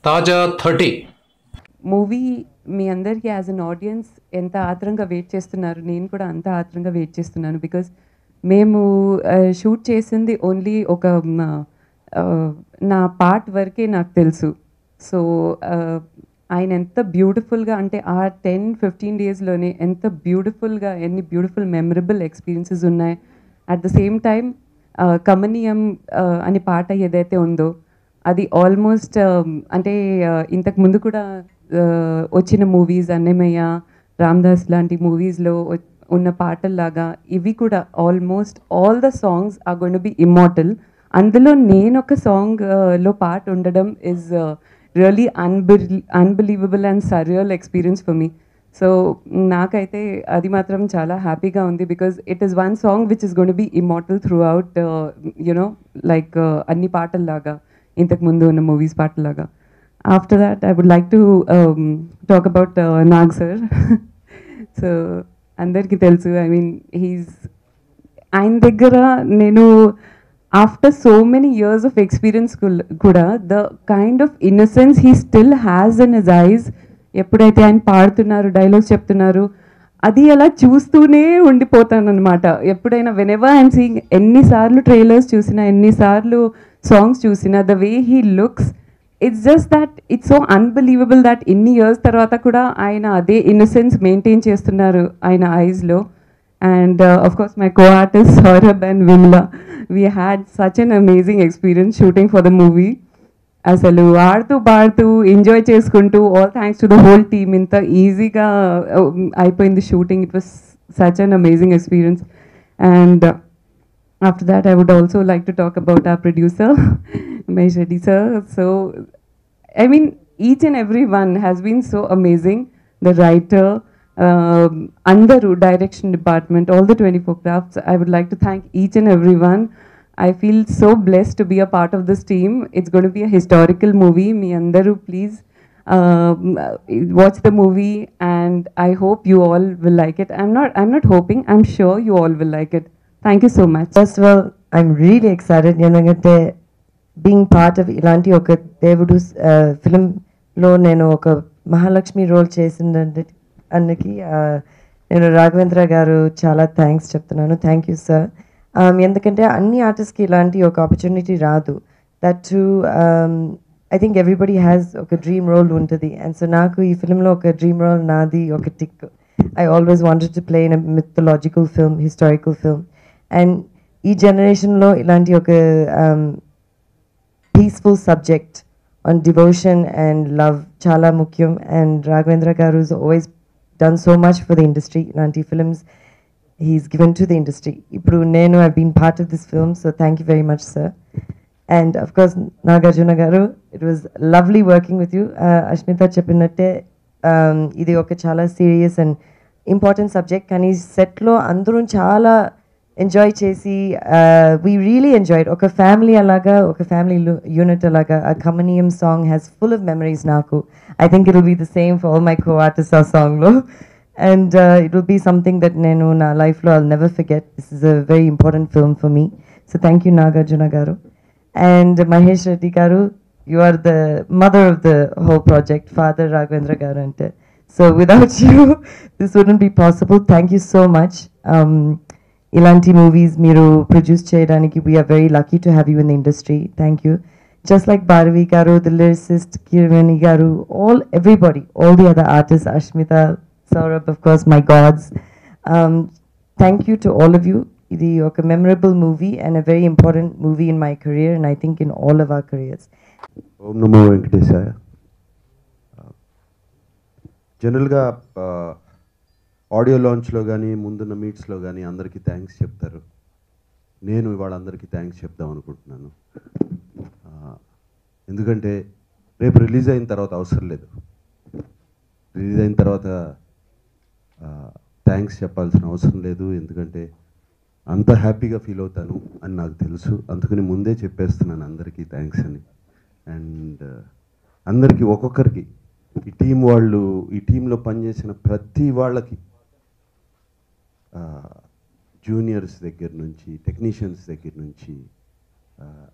తాజా 30 మూవీ మీ అందరికీ as an audience ఎంత ఆత్రంగా వెయిట్ చేస్తున్నారు, నేను కూడా అంత ఆత్రంగా వెయిట్ చేస్తున్నాను. బికాజ్ మేము షూట్ చేసింది ఓన్లీ ఒక నా పార్ట్ వరకే నాకు తెలుసు. సో ఆయన ఎంత బ్యూటిఫుల్గా, అంటే ఆ 10-15 డేస్లోనే ఎంత బ్యూటిఫుల్గా, ఎన్ని బ్యూటిఫుల్ మెమరబుల్ ఎక్స్పీరియన్సెస్ ఉన్నాయి. అట్ ద సేమ్ టైం కమనీయం అనే పాట ఏదైతే ఉందో అది ఆల్మోస్ట్ అంటే ఇంతకు ముందు కూడా వచ్చిన మూవీస్ అన్నమయ్య, రామ్దాస్ లాంటి మూవీస్లో ఉన్న పాటల్లాగా ఇవి కూడా almost all the songs are going to be immortal. అందులో నేను ఒక సాంగ్ లో పాట ఉండడం is really unbelievable and surreal experience for me. So నాకైతే అది మాత్రం చాలా హ్యాపీగా ఉంది. Because it is one song which is going to be immortal throughout, you know, like అన్ని పాటల్లాగా, ఇంతకు ముందు ఉన్న మూవీస్ పాటలాగా. After that I would like to talk about Nag sir. So అందరికీ తెలుసు, ఐ మీన్ ఆయన దగ్గర నేను after so many years of experience కూడా the kind of innocence he still has in his eyes. ఎప్పుడైతే ఆయన పాడుతున్నారు, డైలాగ్స్ చెప్తున్నారు, అది అలా చూస్తూనే ఉండిపోతాను అనమాట. ఎప్పుడైనా వెనెవర్ ఐఎమ్ సీయింగ్, ఎన్నిసార్లు ట్రైలర్స్ చూసినా, ఎన్నిసార్లు సాంగ్స్ చూసినా, the way he looks, it's just that it's so unbelievable that ఇన్ని ఇయర్స్ తర్వాత కూడా ఆయన అదే ఇన్నసెన్స్ మెయింటైన్ చేస్తున్నారు ఆయన ఐస్లో. And of course my co artist Saurabh and Vimla, we had such an amazing experience shooting for the movie. అసలు ఆడుతూ పాడుతూ ఎంజాయ్ చేసుకుంటూ, all thanks to the whole team, ఇంత ఈజీగా అయిపోయింది shooting. It was such an amazing experience. And after that, I would also like to talk about our producer, Mahesh Reddy sir. So, I mean, each and every one has been so amazing. The writer, Andaru, direction department, all the 24 crafts. I would like to thank each and every one. I feel so blessed to be a part of this team. It's going to be a historical movie. Me Andaru, please watch the movie, and I hope you all will like it. I'm not hoping, I'm sure you all will like it. Thank you so much. First of all, I'm really excited. ఎందుకంటే being part of ఇలాంటి ఒక దేవుడు ఫిలింలో నేను ఒక Mahalakshmi role చేసిందంటే అందుకి నేను రాఘవేంద్ర గారు చాలా థ్యాంక్స్ చెప్తున్నాను. Thank you sir. ఎందుకంటే అన్ని ఆర్టిస్ట్కి ఇలాంటి ఒక ఆపర్చునిటీ రాదు. That to I think everybody has ఒక డ్రీమ్ రోల్ ఉంటుంది. అండ్ సో నాకు ఈ ఫిలింలో ఒక డ్రీమ్ రోల్ నాది, ఒక tick. I always wanted to play in a mythological film, historical film. And ఈ జనరేషన్లో ఇలాంటి ఒక peaceful subject on devotion and love చాలా ముఖ్యం. అండ్ రాఘవేంద్ర గారు has always done so much for the industry. ఇలాంటి films he's given to the industry. ఇప్పుడు నేను I've been part of this film, so thank you very much, sir. And of course, Nagarjuna garu, it was lovely working with you. Ashmita చెప్పినట్టే ఇది ఒక చాలా serious and important subject, కానీ సెట్లో అందరూ చాలా ఎంజాయ్ చేసి వీ రియలీ ఎంజాయ్డ్. ఒక ఫ్యామిలీ అలాగా, ఒక ఫ్యామిలీ యూనిట్ అలాగా. ఆ Kamaneeyam song has full of memories నాకు. I think it will be the same for all my co artist ఆ సాంగ్లో. And it will be something that నేను నా లైఫ్లో I'll never forget. This is a very important film for me. So thank you Nagarjuna garu. And Mahesh Reddy గారు, you are the mother of the whole project, Father Raghavendra garu ante. So without you, this wouldn't be possible. Thank you so much. Ilanti movies meeru produce cheyadaniki, we are very lucky to have you in the industry. Thank you. Just like Bhargavi garu, the lyricist, Kirvani garu, everybody, all the other artists, Ashmita, Saurabh, of course, my gods. Thank you to all of you. Idi oka memorable movie and a very important movie in my career, and I think in all of our careers. ఓం నమో వెంకటేశాయ. జనరల్గా audio లాంచ్లో కానీ ముందున్న మీట్స్లో కానీ అందరికీ thanks చెప్తారు. నేను ఇవాళ అందరికీ thanks చెప్దాం అనుకుంటున్నాను. ఎందుకంటే రేపు రిలీజ్ అయిన తర్వాత అవసరం లేదు. రిలీజ్ అయిన తర్వాత థ్యాంక్స్ చెప్పాల్సిన అవసరం లేదు. ఎందుకంటే అంత హ్యాపీగా ఫీల్ అవుతాను అని నాకు తెలుసు. అందుకని ముందే చెప్పేస్తున్నాను అందరికీ థ్యాంక్స్ అని. అండ్ అందరికీ ఒక్కొక్కరికి, ఈ టీం వాళ్ళు, ఈ టీంలో పనిచేసిన ప్రతి వాళ్ళకి, జూనియర్స్ దగ్గర నుంచి, టెక్నీషియన్స్ దగ్గర నుంచి,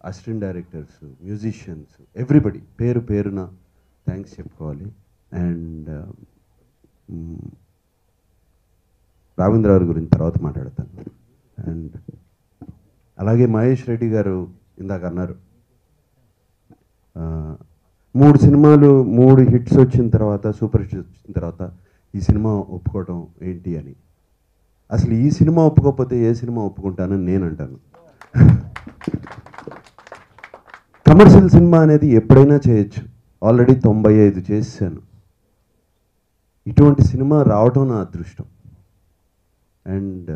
అసిస్టెంట్ డైరెక్టర్స్, మ్యూజిషియన్స్, ఎవ్రీబడి పేరు పేరున థ్యాంక్స్ చెప్పుకోవాలి. అండ్ రాఘవేంద్ర గారి గురించి తర్వాత మాట్లాడతాను. అండ్ అలాగే మహేష్ రెడ్డి గారు ఇందాక అన్నారు 3 సినిమాలు 3 హిట్స్ వచ్చిన తర్వాత, సూపర్ హిట్స్ వచ్చిన తర్వాత ఈ సినిమా ఒప్పుకోవడం ఏంటి అని. అసలు ఈ సినిమా ఒప్పుకోకపోతే ఏ సినిమా ఒప్పుకుంటానని నేను అంటాను. కమర్షియల్ సినిమా అనేది ఎప్పుడైనా చేయొచ్చు. ఆల్రెడీ 95 చేశాను. ఇటువంటి సినిమా రావటం నా అదృష్టం. అండ్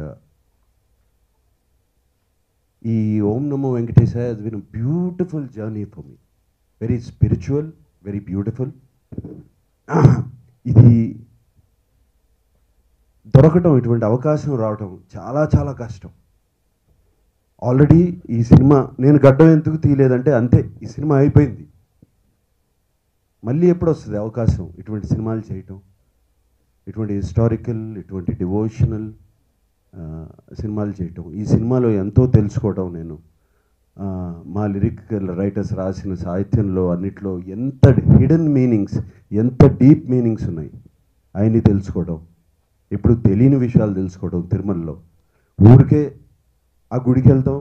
ఈ Om Namo Venkatesaya has been a beautiful journey for me. Very spiritual, very beautiful. ఇది దొరకటం, ఇటువంటి అవకాశం రావటం చాలా చాలా కష్టం. ఆల్రెడీ ఈ సినిమా నేను గడ్డం ఎందుకు తీయలేదంటే అంతే, ఈ సినిమా అయిపోయింది. మళ్ళీ ఎప్పుడు వస్తుంది అవకాశం ఇటువంటి సినిమాలు చేయటం, ఇటువంటి హిస్టారికల్, ఇటువంటి డివోషనల్ సినిమాలు చేయటం. ఈ సినిమాలో ఎంతో తెలుసుకోవటం. నేను మా లిరికల్ రైటర్స్ రాసిన సాహిత్యంలో అన్నిట్లో ఎంత హిడెన్ మీనింగ్స్, ఎంత డీప్ మీనింగ్స్ ఉన్నాయి ఆయన్ని తెలుసుకోవడం. ఎప్పుడు తెలియని విషయాలు తెలుసుకోవడం. తిరుమలలో ఊరికే ఆ గుడికి వెళ్తాం,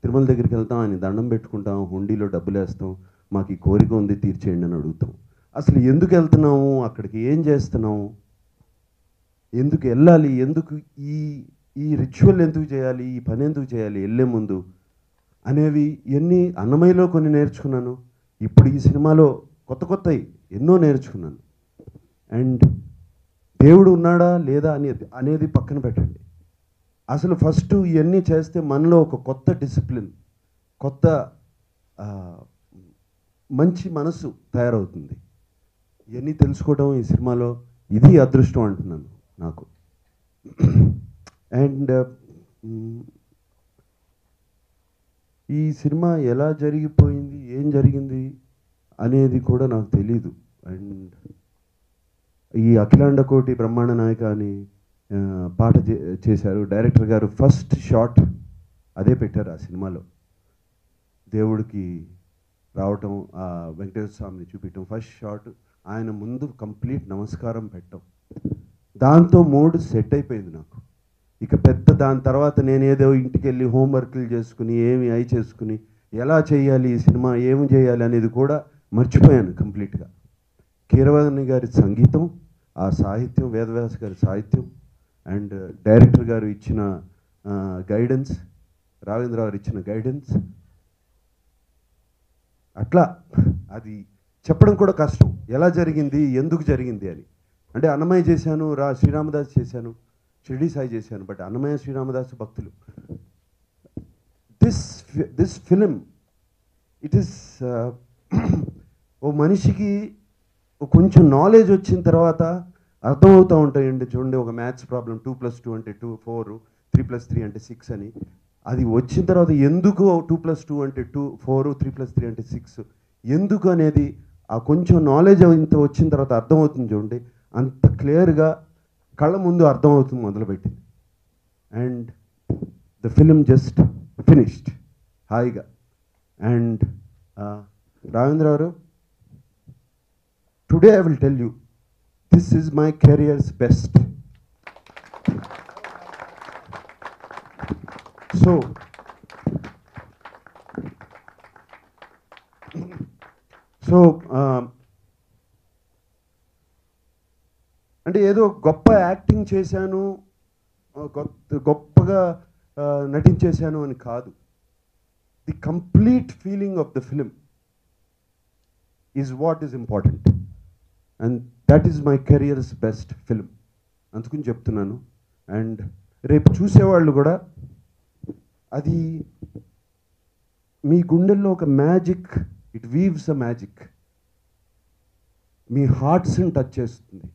తిరుమల దగ్గరికి వెళ్తాం, ఆయన దండం పెట్టుకుంటాం, హుండీలో డబ్బులు వేస్తాం, మాకు ఈ కోరిక ఉంది తీర్చేయండి అని అడుగుతాం. అసలు ఎందుకు వెళ్తున్నాము, అక్కడికి ఏం చేస్తున్నాము, ఎందుకు వెళ్ళాలి, ఎందుకు ఈ రిచువల్ ఎందుకు చేయాలి, ఈ పని ఎందుకు చేయాలి వెళ్ళే ముందు అనేవి ఇవన్నీ అన్నమయ్యలో కొన్ని నేర్చుకున్నాను. ఇప్పుడు ఈ సినిమాలో కొత్తవి ఎన్నో నేర్చుకున్నాను. అండ్ దేవుడు ఉన్నాడా లేదా అనేది పక్కన పెట్టండి. అసలు ఫస్ట్ ఇవన్నీ చేస్తే మనలో ఒక కొత్త డిసిప్లిన్, కొత్త మంచి మనసు తయారవుతుంది. ఇవన్నీ తెలుసుకోవడం ఈ సినిమాలో ఇది అదృష్టం అంటున్నాను నాకు. అండ్ ఈ సినిమా ఎలా జరిగిపోయింది, ఏం జరిగింది అనేది కూడా నాకు తెలీదు. అండ్ ఈ అఖిలాండ కోటి బ్రహ్మాండ నాయక అని పాట చేశారు డైరెక్టర్ గారు. ఫస్ట్ షాట్ అదే పెట్టారు ఆ సినిమాలో. దేవుడికి రావటం, ఆ వెంకటేశ్వర స్వామిని చూపించడం, ఫస్ట్ షాట్ ఆయన ముందు కంప్లీట్ నమస్కారం పెట్టడం. దాంతో మూడ్ సెట్ అయిపోయింది నాకు. ఇక పెద్ద దాని తర్వాత నేను ఏదో ఇంటికి వెళ్ళి హోంవర్క్లు చేసుకుని ఏమి అయి చేసుకుని ఎలా చేయాలి ఈ సినిమా, ఏమి చేయాలి అనేది కూడా మర్చిపోయాను కంప్లీట్గా. కీరవాణి గారి సంగీతం, ఆ సాహిత్యం, వేదవ్యాస గారి సాహిత్యం, అండ్ డైరెక్టర్ గారు ఇచ్చిన గైడెన్స్, రాఘవేంద్ర గారు ఇచ్చిన గైడెన్స్, అట్లా అది చెప్పడం కూడా కష్టం. ఎలా జరిగింది, ఎందుకు జరిగింది అని. అంటే అన్నమయ్య చేశాను, శ్రీరామదాస్ చేశాను, షిరిడి సాయి చేశాను, బట్ అన్నమయ్య శ్రీరామదాస్ భక్తులు. దిస్ ఫిలిం ఇట్ ఈస్ ఓ మనిషికి కొంచెం నాలెడ్జ్ వచ్చిన తర్వాత అర్థమవుతూ ఉంటాయండి. చూడండి, ఒక మ్యాథ్స్ ప్రాబ్లం 2+2 అంటే 2, 4, 3+3 అంటే 6 అని. అది వచ్చిన తర్వాత ఎందుకు 2+2 అంటే 2, 4, 3+3 అంటే 6 ఎందుకు అనేది ఆ కొంచెం నాలెడ్జ్ ఇంత వచ్చిన తర్వాత అర్థమవుతుంది. చూడండి, అంత క్లియర్గా కళ్ళ ముందు అర్థమవుతుంది మొదలుపెట్టింది. And the film just finished హాయిగా. అండ్ రాఘవేంద్ర గారు, today I will tell you, this is my careers best. So అంటే ఏదో గొప్ప యాక్టింగ్ చేశాను, గొప్పగా నటించేశాను అని కాదు. The complete feeling of the film is what is important. And that is my careers best film. అందుకని చెప్తున్నాను. అండ్ రేపు చూసేవాళ్ళు కూడా అది మీ గుండెల్లో ఒక magic, it weaves a magic. మీ హార్ట్స్ని టచ్ చేస్తుంది,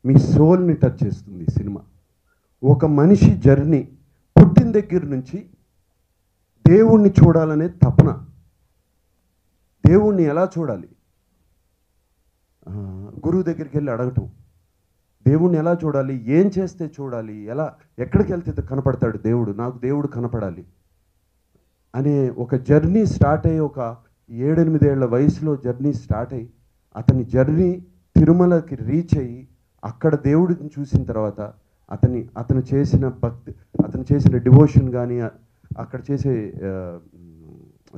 మీ సోల్ని టచ్ చేస్తుంది ఈ సినిమా. ఒక మనిషి జర్నీ పుట్టిన దగ్గర నుంచి దేవుణ్ణి చూడాలనే తపన. దేవుణ్ణి ఎలా చూడాలి, గురువు దగ్గరికి వెళ్ళి అడగటం, దేవుణ్ణి ఎలా చూడాలి, ఏం చేస్తే చూడాలి, ఎలా ఎక్కడికి వెళ్తే కనపడతాడు దేవుడు, నాకు దేవుడు కనపడాలి అనే ఒక జర్నీ స్టార్ట్ అయ్యి, ఒక 7-8 ఏళ్ల వయసులో జర్నీ స్టార్ట్ అయ్యి అతని జర్నీ తిరుమలకి రీచ్ అయ్యి అక్కడ దేవుడిని చూసిన తర్వాత అతను చేసిన భక్తి, అతను చేసిన డివోషన్ కానీ, అక్కడ చేసే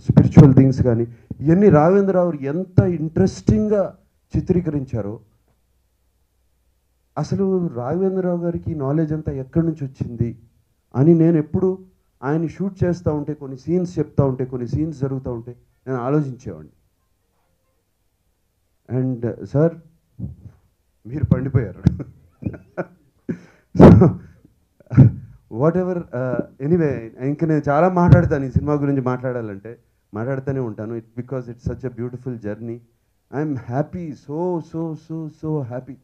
స్పిరిచువల్ థింగ్స్ కానీ, ఇవన్నీ రాఘవేంద్రరావు ఎంత ఇంట్రెస్టింగ్గా చిత్రీకరించారో. అసలు రాఘవేంద్రరావు గారికి నాలెడ్జ్ అంతా ఎక్కడి నుంచి వచ్చింది అని నేను ఎప్పుడు ఆయన షూట్ చేస్తూ ఉంటే, కొన్ని సీన్స్ చెప్తూ ఉంటే, కొన్ని సీన్స్ జరుగుతూ ఉంటే నేను ఆలోచించేవాడిని. అండ్ సార్ మీరు పండిపోయారు. సో వాట్ ఎవర్, ఎనీవే ఇంక నేను చాలా మాట్లాడతాను ఈ సినిమా గురించి మాట్లాడుతూనే ఉంటాను. Because it's such a beautiful journey. I'm happy, so so so so happy.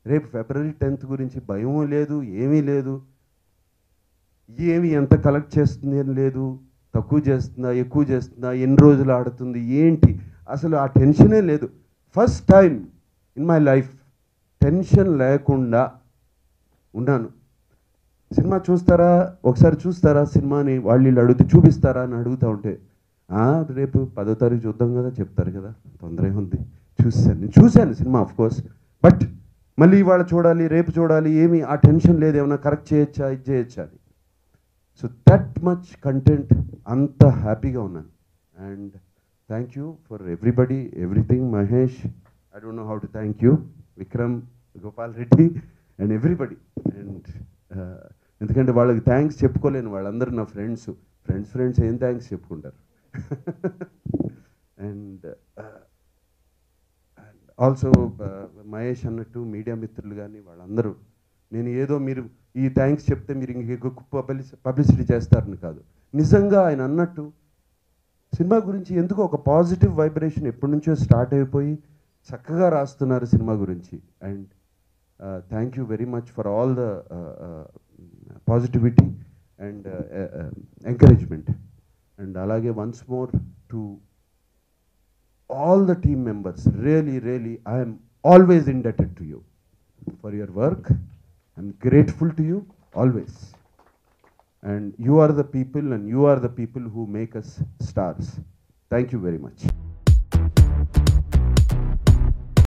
రేపు February 10th గురించి భయమూ లేదు, ఏమీ లేదు. ఎంత కలెక్ట్ చేస్తుంది అని లేదు, తక్కువ చేస్తుందా ఎక్కువ చేస్తుందా, ఎన్ని రోజులు ఆడుతుంది ఏంటి, అసలు ఆ టెన్షనే లేదు. First time in my life tension లేకుండా ఉన్నాను. సినిమా చూస్తారా, ఒకసారి చూస్తారా సినిమాని, వీళ్ళు అడిగితే చూపిస్తారా అని అడుగుతూ ఉంటే, రేపు 10వ తారీఖు చూద్దాం కదా చెప్తారు కదా, తొందర ఉంది. నేను చూశాను సినిమా ఆఫ్కోర్స్, బట్ మళ్ళీ ఇవాళ చూడాలి, రేపు చూడాలి, ఏమి ఆ టెన్షన్ లేదు, ఏమైనా కరెక్ట్ చేయొచ్చా, ఇది చేయొచ్చా అని. సో దట్ మచ్ కంటెంట్, అంత హ్యాపీగా ఉన్నాను. And thank you for everybody, everything. Mahesh, I don't know how to thank you, Vikram, Gopal Reddy and everybody. And ఎందుకంటే వాళ్ళకి థ్యాంక్స్ చెప్పుకోలేను, వాళ్ళందరూ నా ఫ్రెండ్స్ ఏం థ్యాంక్స్ చెప్పుకుంటారు. అండ్ ఆల్సో మహేష్ అన్నట్టు మీడియా మిత్రులు కానీ వాళ్ళందరూ, నేను ఏదో మీరు ఈ థ్యాంక్స్ చెప్తే మీరు ఇంక పబ్లిసిటీ చేస్తారని కాదు, నిజంగా ఆయన అన్నట్టు సినిమా గురించి ఎందుకో ఒక పాజిటివ్ వైబ్రేషన్ ఎప్పటి నుంచో స్టార్ట్ అయిపోయి చక్కగా రాస్తున్నారు సినిమా గురించి. And thank you very much for all the positivity and encouragement. And అలాగే once more to all the team members, really I am always indebted to you for your work. I'm grateful to you always, and you are the people who make us stars. Thank you very much.